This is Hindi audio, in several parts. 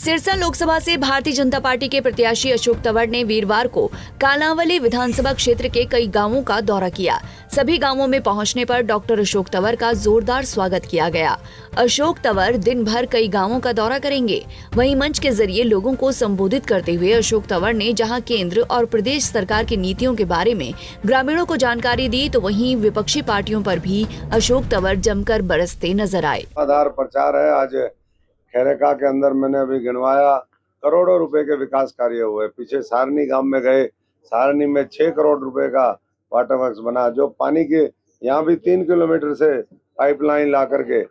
सिरसा लोकसभा से भारतीय जनता पार्टी के प्रत्याशी अशोक तंवर ने वीरवार को कालांवाली विधानसभा क्षेत्र के कई गांवों का दौरा किया। सभी गांवों में पहुंचने पर डॉक्टर अशोक तंवर का जोरदार स्वागत किया गया। अशोक तंवर दिन भर कई गांवों का दौरा करेंगे। वहीं मंच के जरिए लोगों को संबोधित करते हुए अशोक तंवर ने जहां केंद्र और प्रदेश सरकार की नीतियों के बारे में ग्रामीणों को जानकारी दी, तो वहीं विपक्षी पार्टियों पर भी अशोक तंवर जमकर बरसते नजर आए। आधार प्रचार है। आज खैरेका के अंदर मैंने अभी गिनवाया, करोड़ों रुपए के विकास कार्य हुए। पीछे सारनी गांव में गए, सारनी में 6 करोड़ रुपए का वाटर वर्क्स बना, जो पानी के यहाँ भी 3 किलोमीटर से पाइपलाइन ला करके।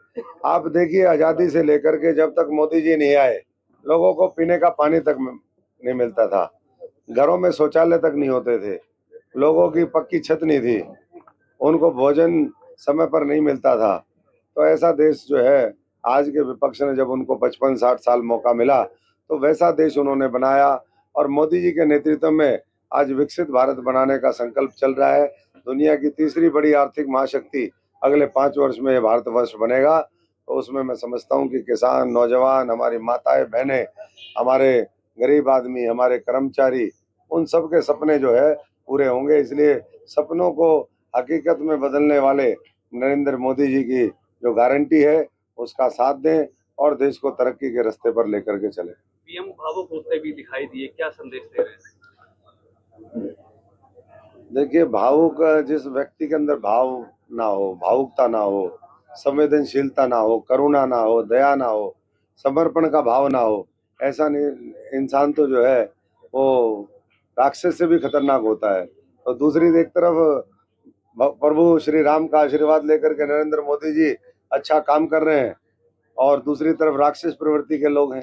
आप देखिए, आजादी से लेकर के जब तक मोदी जी नहीं आए, लोगों को पीने का पानी तक नहीं मिलता था, घरों में शौचालय तक नहीं होते थे, लोगों की पक्की छत नहीं थी, उनको भोजन समय पर नहीं मिलता था। तो ऐसा देश जो है, आज के विपक्ष ने जब उनको 55-60 साल मौका मिला तो वैसा देश उन्होंने बनाया। और मोदी जी के नेतृत्व में आज विकसित भारत बनाने का संकल्प चल रहा है। दुनिया की तीसरी बड़ी आर्थिक महाशक्ति अगले 5 वर्ष में भारतवर्ष बनेगा। तो उसमें मैं समझता हूँ कि किसान, नौजवान, हमारी माताएं बहनें, हमारे गरीब आदमी, हमारे कर्मचारी, उन सब के सपने जो है पूरे होंगे। इसलिए सपनों को हकीकत में बदलने वाले नरेंद्र मोदी जी की जो गारंटी है, उसका साथ दें और देश को तरक्की के रास्ते पर लेकर के चले। पीएम भावुक होते भी दिखाई दिए, क्या संदेश दे रहे हैं? देखिए, भावुक जिस व्यक्ति के अंदर भाव ना हो, भावुकता ना हो, संवेदनशीलता ना हो, करुणा ना हो, दया ना हो, समर्पण का भाव ना हो, ऐसा नहीं इंसान तो जो है वो राक्षस से भी खतरनाक होता है। तो दूसरी एक तरफ प्रभु श्री राम का आशीर्वाद लेकर के नरेंद्र मोदी जी अच्छा काम कर रहे हैं और दूसरी तरफ राक्षस प्रवृत्ति के लोग हैं।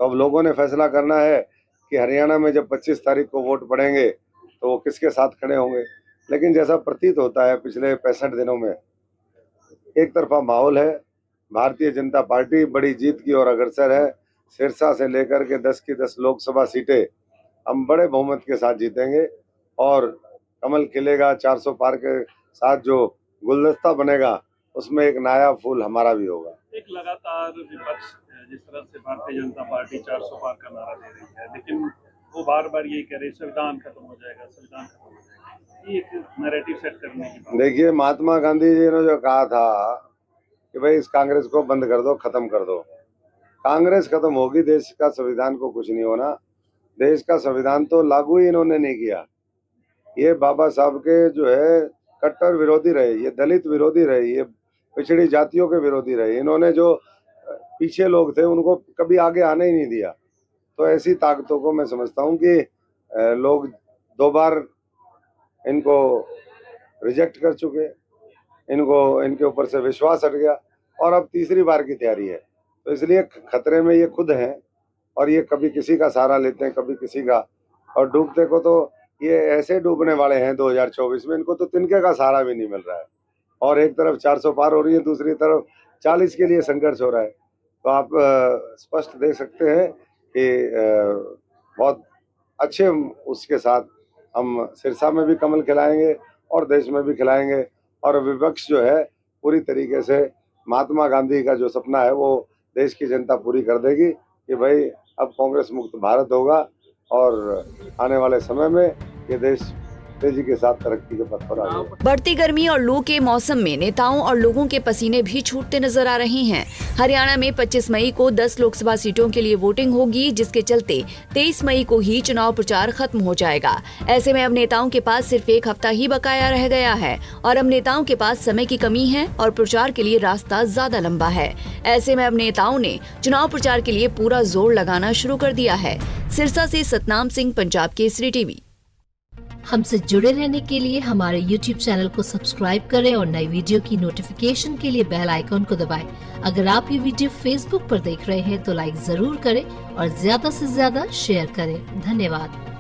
तो अब लोगों ने फैसला करना है कि हरियाणा में जब 25 तारीख को वोट पड़ेंगे तो वो किसके साथ खड़े होंगे। लेकिन जैसा प्रतीत होता है पिछले 65 दिनों में एक तरफा माहौल है। भारतीय जनता पार्टी बड़ी जीत की ओर अग्रसर है। सिरसा से लेकर के 10 की 10 लोकसभा सीटें हम बड़े बहुमत के साथ जीतेंगे और कमल खिलेगा। 400 पार के साथ जो गुलदस्ता बनेगा उसमें एक नया फूल हमारा भी होगा। एक लगातार विपक्ष जिस तरह से भारतीय जनता पार्टी 400 पार का नारा दे रही है, लेकिन वो बार बार यही कह रही है संविधान खत्म हो जाएगा, संविधान खत्म हो जाएगा। ये एक नैरेटिव सेट करने की बात। देखिए, महात्मा गांधी जी ने जो कहा था कि भाई इस कांग्रेस को बंद कर दो, खत्म कर दो। कांग्रेस खत्म होगी, देश का संविधान को कुछ नहीं होना। देश का संविधान तो लागू ही इन्होंने नहीं किया। ये बाबा साहब के जो है कट्टर विरोधी रहे, ये दलित विरोधी रहे, ये पिछड़ी जातियों के विरोधी रहे। इन्होंने जो पीछे लोग थे उनको कभी आगे आने ही नहीं दिया। तो ऐसी ताकतों को मैं समझता हूँ कि लोग 2 बार इनको रिजेक्ट कर चुके, इनको इनके ऊपर से विश्वास हट गया और अब तीसरी बार की तैयारी है। तो इसलिए खतरे में ये खुद हैं और ये कभी किसी का सहारा लेते हैं, कभी किसी का, और डूबते को तो ये ऐसे डूबने वाले हैं 2024 में, इनको तो तिनके का सहारा भी नहीं मिल रहा है। और एक तरफ 400 पार हो रही है, दूसरी तरफ 40 के लिए संघर्ष हो रहा है। तो आप स्पष्ट देख सकते हैं कि बहुत अच्छे उसके साथ हम सिरसा में भी कमल खिलाएंगे और देश में भी खिलाएंगे। और विपक्ष जो है पूरी तरीके से महात्मा गांधी का जो सपना है वो देश की जनता पूरी कर देगी कि भाई अब कांग्रेस मुक्त भारत होगा और आने वाले समय में ये देश तेजी के साथ तरक्की के पथ पर आ गया। बढ़ती गर्मी और लू के मौसम में नेताओं और लोगों के पसीने भी छूटते नजर आ रहे हैं। हरियाणा में 25 मई को 10 लोकसभा सीटों के लिए वोटिंग होगी, जिसके चलते 23 मई को ही चुनाव प्रचार खत्म हो जाएगा। ऐसे में अब नेताओं के पास सिर्फ 1 हफ्ता ही बकाया रह गया है और अब नेताओं के पास समय की कमी है और प्रचार के लिए रास्ता ज्यादा लंबा है। ऐसे में अब नेताओं ने चुनाव प्रचार के लिए पूरा जोर लगाना शुरू कर दिया है। सिरसा से सतनाम सिंह, पंजाब केसरी टीवी। हमसे जुड़े रहने के लिए हमारे YouTube चैनल को सब्सक्राइब करें और नई वीडियो की नोटिफिकेशन के लिए बेल आइकॉन को दबाएं। अगर आप ये वीडियो Facebook पर देख रहे हैं तो लाइक जरूर करें और ज्यादा से ज्यादा शेयर करें। धन्यवाद।